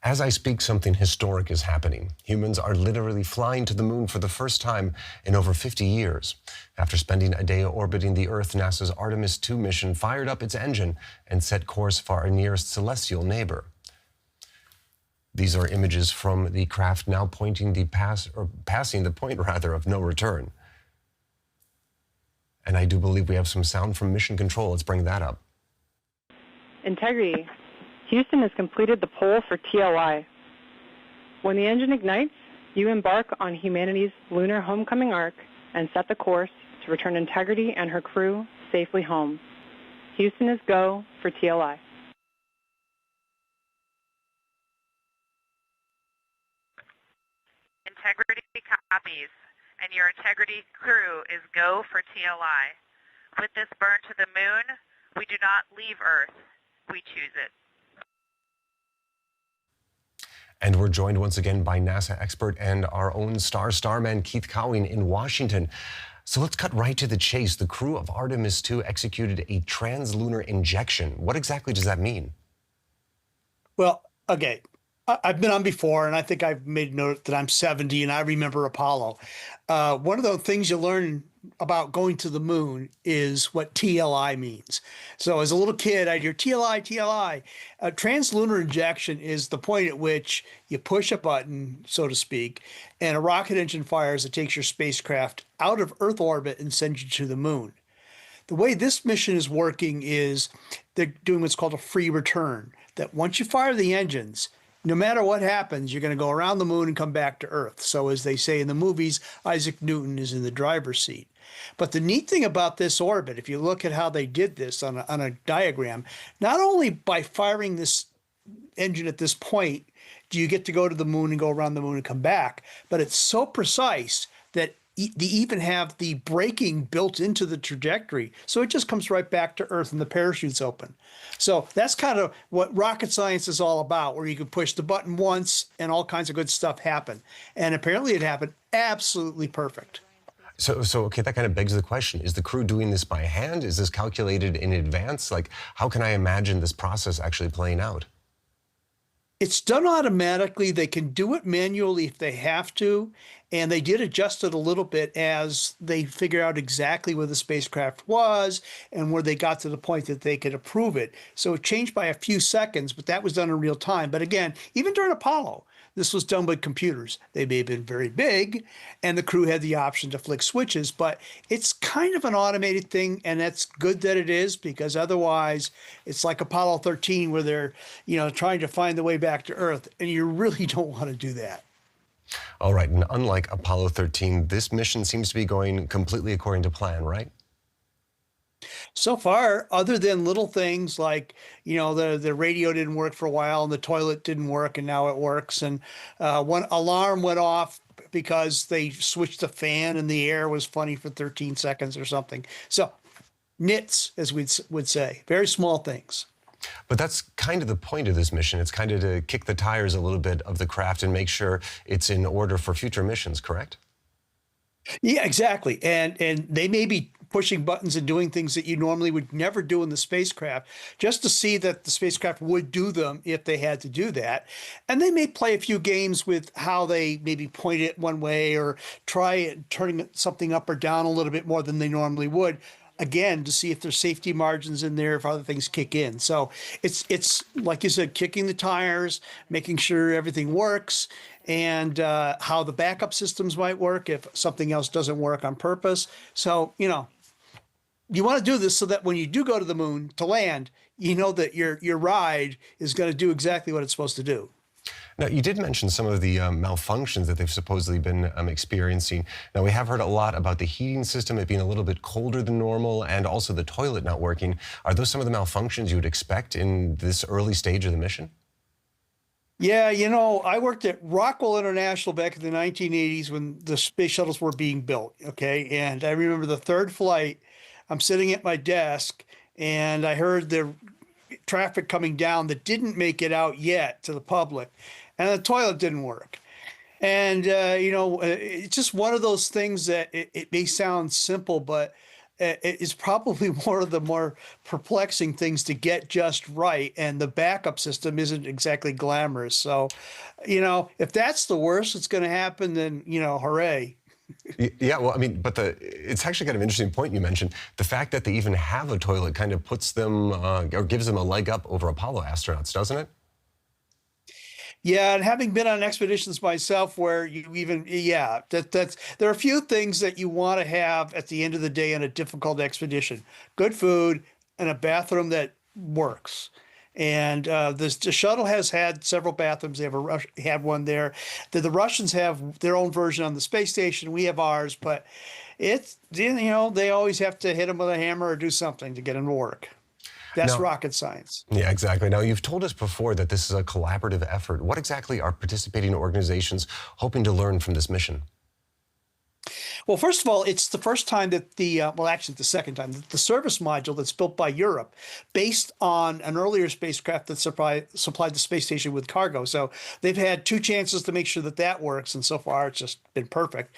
As I speak, something historic is happening. Humans are literally flying to the moon for the first time in over 50 years. After spending a day orbiting the Earth, NASA's Artemis II mission fired up its engine and set course for our nearest celestial neighbor. These are images from the craft now passing the point of no return. And I do believe we have some sound from Mission Control. Let's bring that up. Integrity. Houston has completed the poll for TLI. When the engine ignites, you embark on humanity's lunar homecoming arc and set the course to return Integrity and her crew safely home. Houston is go for TLI. Integrity copies, and your Integrity crew is go for TLI. With this burn to the moon, we do not leave Earth, we choose it. And we're joined once again by NASA expert and our own starman Keith Cowing in Washington. So let's cut right to the chase. The crew of Artemis II executed a translunar injection. What exactly does that mean? Well, okay, I've been on before, and I think I've made note that I'm 70 and I remember Apollo. One of the things you learn about going to the moon is what TLI means. So as a little kid, I'd hear TLI, TLI. Translunar injection is the point at which you push a button, so to speak, and a rocket engine fires that takes your spacecraft out of Earth orbit and sends you to the moon. The way this mission is working is they're doing what's called a free return, that once you fire the engines, no matter what happens, you're going to go around the moon and come back to Earth. So as they say in the movies, Isaac Newton is in the driver's seat. But the neat thing about this orbit, if you look at how they did this on a diagram, not only by firing this engine at this point do you get to go to the moon and go around the moon and come back, but it's so precise that they even have the braking built into the trajectory. So it just comes right back to Earth and the parachute's open. So that's kind of what rocket science is all about, where you can push the button once and all kinds of good stuff happen. And apparently it happened absolutely perfect. So okay, that kind of begs the question, is the crew doing this by hand? Is this calculated in advance? Like, how can I imagine this process actually playing out? It's done automatically. They can do it manually if they have to, and they did adjust it a little bit as they figure out exactly where the spacecraft was and where they got to the point that they could approve it. So it changed by a few seconds, but that was done in real time. But again, even during Apollo, this was done by computers. They may have been very big, and the crew had the option to flick switches, but it's kind of an automated thing, and that's good that it is, because otherwise it's like Apollo 13 where they're, trying to find the way back to Earth, and you really don't want to do that. All right, and unlike Apollo 13, this mission seems to be going completely according to plan, right? So far, other than little things like, the radio didn't work for a while and the toilet didn't work and now it works. And one alarm went off because they switched the fan and the air was funny for 13 seconds or something. So nits, as we would say, very small things. But that's kind of the point of this mission. It's kind of to kick the tires a little bit of the craft and make sure it's in order for future missions, correct? Yeah, exactly. And they may be pushing buttons and doing things that you normally would never do in the spacecraft, just to see that the spacecraft would do them if they had to do that. And they may play a few games with how they maybe point it one way or try turning something up or down a little bit more than they normally would, again, to see if there's safety margins in there, if other things kick in. So it's like you said, kicking the tires, making sure everything works, and how the backup systems might work if something else doesn't work on purpose. So, you want to do this so that when you do go to the moon to land, you know that your ride is going to do exactly what it's supposed to do. Now, you did mention some of the malfunctions that they've supposedly been experiencing. Now, we have heard a lot about the heating system, it being a little bit colder than normal, and also the toilet not working. Are those some of the malfunctions you would expect in this early stage of the mission? Yeah, I worked at Rockwell International back in the 1980s when the space shuttles were being built, okay? And I remember the third flight, I'm sitting at my desk, and I heard the traffic coming down that didn't make it out yet to the public, and the toilet didn't work. And, it's just one of those things that it may sound simple, but is probably one of the more perplexing things to get just right. And the backup system isn't exactly glamorous. So, if that's the worst that's going to happen, then, hooray. Yeah, well, I mean, but it's actually kind of an interesting point you mentioned. The fact that they even have a toilet kind of puts them or gives them a leg up over Apollo astronauts, doesn't it? Yeah, and having been on expeditions myself, where there are a few things that you want to have at the end of the day on a difficult expedition: good food and a bathroom that works. And the shuttle has had several bathrooms. They have had one there. The Russians have their own version on the space station. We have ours, but they always have to hit them with a hammer or do something to get them to work. That's Now, rocket science. yeah, exactly. Now, you've told us before that this is a collaborative effort. What exactly are participating organizations hoping to learn from this mission? Well, first of all, it's the first time that actually the second time, that the service module that's built by Europe, based on an earlier spacecraft that supplied the space station with cargo. So they've had two chances to make sure that works, and so far it's just been perfect.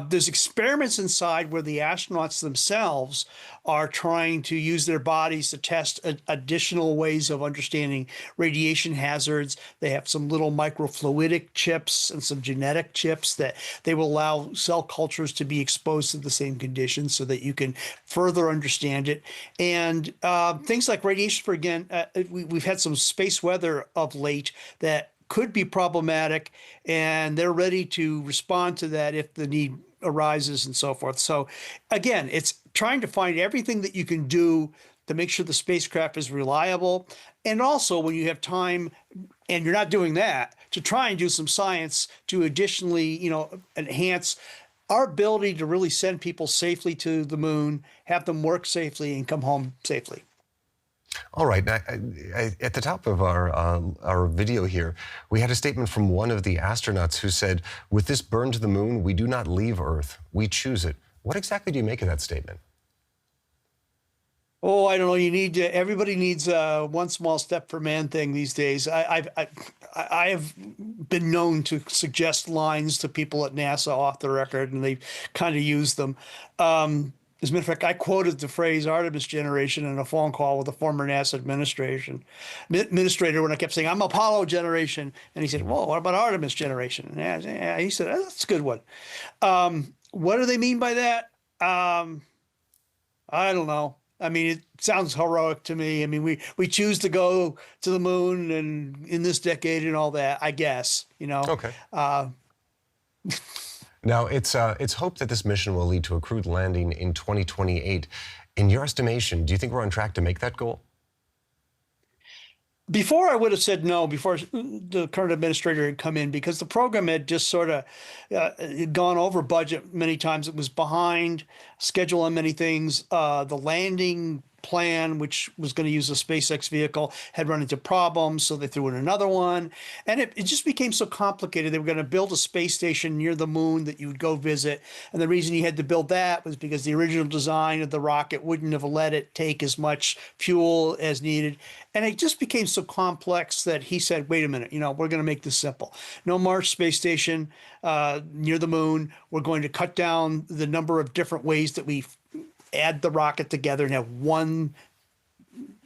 There's experiments inside where the astronauts themselves are trying to use their bodies to test additional ways of understanding radiation hazards. They have some little microfluidic chips and some genetic chips that they will allow cell cultures to be exposed to the same conditions so that you can further understand it. And things like radiation, we've had some space weather of late that could be problematic, and they're ready to respond to that if the need arises and so forth. So again, it's trying to find everything that you can do to make sure the spacecraft is reliable. And also, when you have time and you're not doing that, to try and do some science to additionally, enhance our ability to really send people safely to the moon, have them work safely, and come home safely. All right. Now, at the top of our video here, we had a statement from one of the astronauts who said, "With this burn to the moon, we do not leave Earth. We choose it." What exactly do you make of that statement? Oh, I don't know. Everybody needs one small step for man thing these days. I have been known to suggest lines to people at NASA off the record, and they kind of use them. As a matter of fact, I quoted the phrase Artemis generation in a phone call with a former NASA administrator when I kept saying, "I'm Apollo generation." And he said, "Well, what about Artemis generation?" And he said, "That's a good one." What do they mean by that? I don't know. I mean, it sounds heroic to me. I mean, we choose to go to the moon and in this decade and all that, I guess, Okay. Now, it's hoped that this mission will lead to a crewed landing in 2028. In your estimation, do you think we're on track to make that goal? Before I would have said no, before the current administrator had come in, because the program had just sort of gone over budget many times. It was behind schedule on many things. The landing plan, which was going to use a SpaceX vehicle, had run into problems, so they threw in another one. And it just became so complicated. They were going to build a space station near the moon that you would go visit. And the reason you had to build that was because the original design of the rocket wouldn't have let it take as much fuel as needed. And it just became so complex that he said, wait a minute, we're going to make this simple. No more space station near the moon. We're going to cut down the number of different ways that we add the rocket together and have one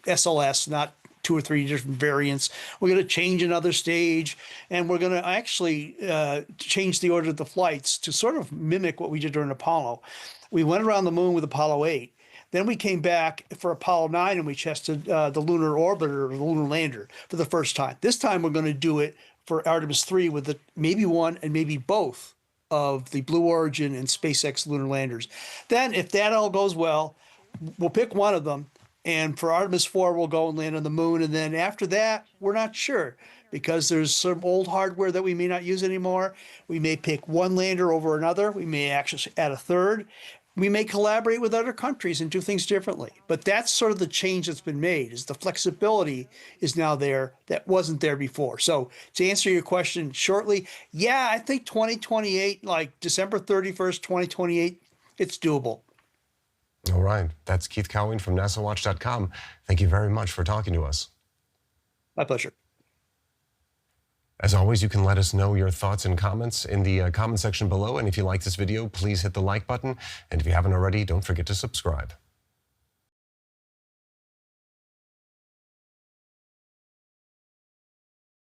SLS, not two or three different variants. We're going to change another stage, and we're going to actually change the order of the flights to sort of mimic what we did during Apollo. We went around the moon with Apollo 8. Then we came back for Apollo 9 and we tested the lunar orbiter or the lunar lander for the first time. This time we're going to do it for Artemis 3 with maybe one and maybe both of the Blue Origin and SpaceX lunar landers. Then, if that all goes well, we'll pick one of them. And for Artemis 4, we'll go and land on the moon. And then after that, we're not sure because there's some old hardware that we may not use anymore. We may pick one lander over another. We may actually add a third. We may collaborate with other countries and do things differently. But that's sort of the change that's been made, is the flexibility is now there that wasn't there before. So to answer your question shortly, yeah, I think 2028, like December 31st, 2028, it's doable. All right. That's Keith Cowing from NASAWatch.com. Thank you very much for talking to us. My pleasure. As always, you can let us know your thoughts and comments in the comment section below. And if you like this video, please hit the like button. And if you haven't already, don't forget to subscribe.